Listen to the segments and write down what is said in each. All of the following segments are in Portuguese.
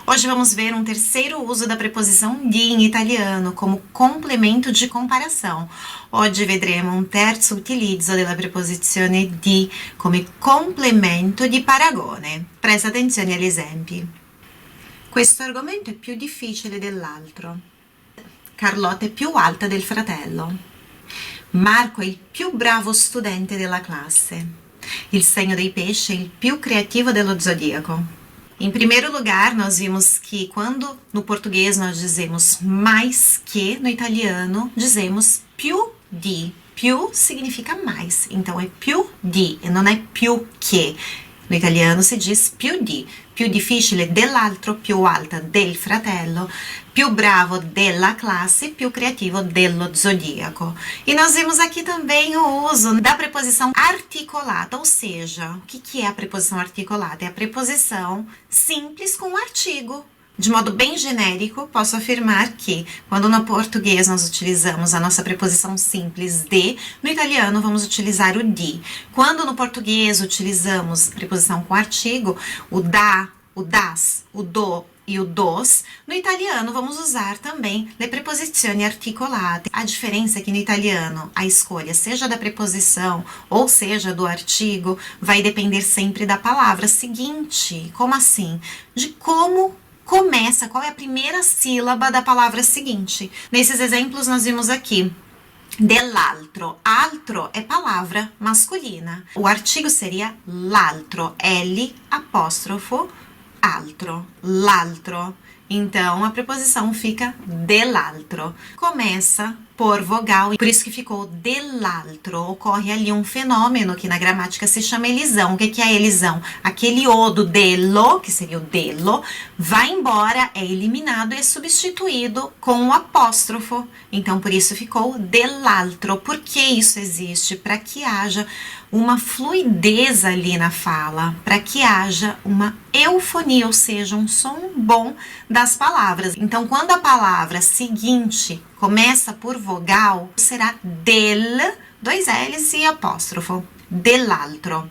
Hoje vamos ver um terceiro uso da preposição di em italiano como complemento di comparação. Oggi vedremo un terzo utilizzo della preposizione di come complemento di paragone. Presta attenzione agli esempi. Questo argomento è più difficile dell'altro. Carlotta è più alta del fratello. Marco è il più bravo studente della classe. Il segno dei pesci è il più creativo dello zodíaco. Em primeiro lugar, nós vimos que quando no português nós dizemos mais que, no italiano dizemos più di. Più significa mais, então é più di e não é più che. No italiano si diz più di, più difficile dell'altro, più alta del fratello, più bravo della classe, più creativo dello zodíaco. E nós vimos aqui também o uso da preposição articulada, ou seja, o que é a preposição articulada? É a preposição simples com o artigo. De modo bem genérico, posso afirmar que, quando no português nós utilizamos a nossa preposição simples de, no italiano vamos utilizar o di. Quando no português utilizamos a preposição com artigo, o da, o das, o do e o dos, no italiano vamos usar também le preposizioni articolate. A diferença é que no italiano a escolha, seja da preposição ou seja do artigo, vai depender sempre da palavra seguinte. Como assim? De como começa, qual é a primeira sílaba da palavra seguinte. Nesses exemplos nós vimos aqui, dell'altro. Altro é palavra masculina. O artigo seria l'altro, L apóstrofo altro, l'altro. Então, a preposição fica dell'altro. Começa por vogal, por isso que ficou dell'altro. Ocorre ali um fenômeno que na gramática se chama elisão. O que é a elisão? Aquele o do dello, que seria o dello, vai embora, é eliminado e é substituído com o apóstrofo. Então, por isso ficou dell'altro. Por que isso existe? Para que haja uma fluidez ali na fala, para que haja uma eufonia, ou seja, um som bom das palavras. Então, quando a palavra seguinte começa por vogal, será del, dois L's e apóstrofo, dell'altro.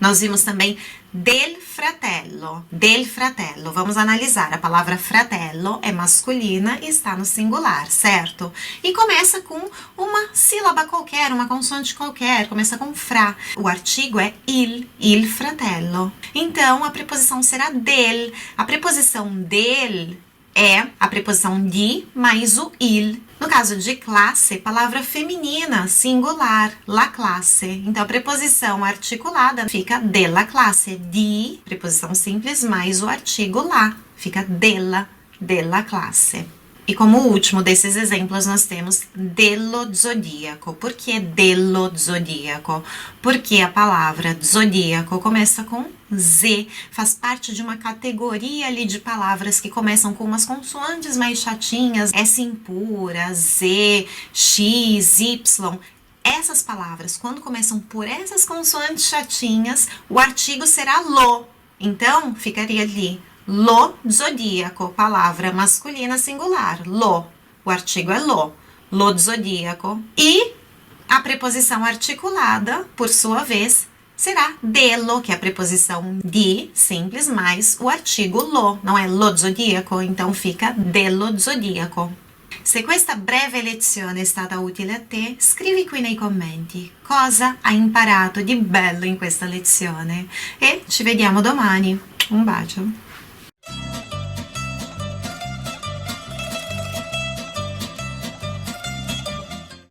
Nós vimos também del fratello, del fratello. Vamos analisar, a palavra fratello é masculina e está no singular, certo? E começa com uma sílaba qualquer, uma consoante qualquer, começa com fra. O artigo é il fratello. Então, a preposição será del. A preposição del é a preposição di mais o il. No caso de classe, palavra feminina, singular, la classe. Então, a preposição articulada fica della classe, di, preposição simples, mais o artigo la, fica della classe. E como último desses exemplos, nós temos dello zodíaco. Por que dello zodíaco? Porque a palavra zodíaco começa com Z, faz parte de uma categoria ali de palavras que começam com umas consoantes mais chatinhas, S impura, Z, X, Y. Essas palavras, quando começam por essas consoantes chatinhas, o artigo será lo. Então, ficaria ali lo zodíaco, palavra masculina singular, lo. O artigo é lo zodíaco. E a preposição articulada, por sua vez, será dello, que é a preposição di, simples, mais o artigo lo. Não é lo zodíaco, então fica dello zodíaco. Se questa breve lezione è stata utile a te, scrivi qui nei commenti cosa hai imparato di bello in questa lezione e ci vediamo domani. Un bacio!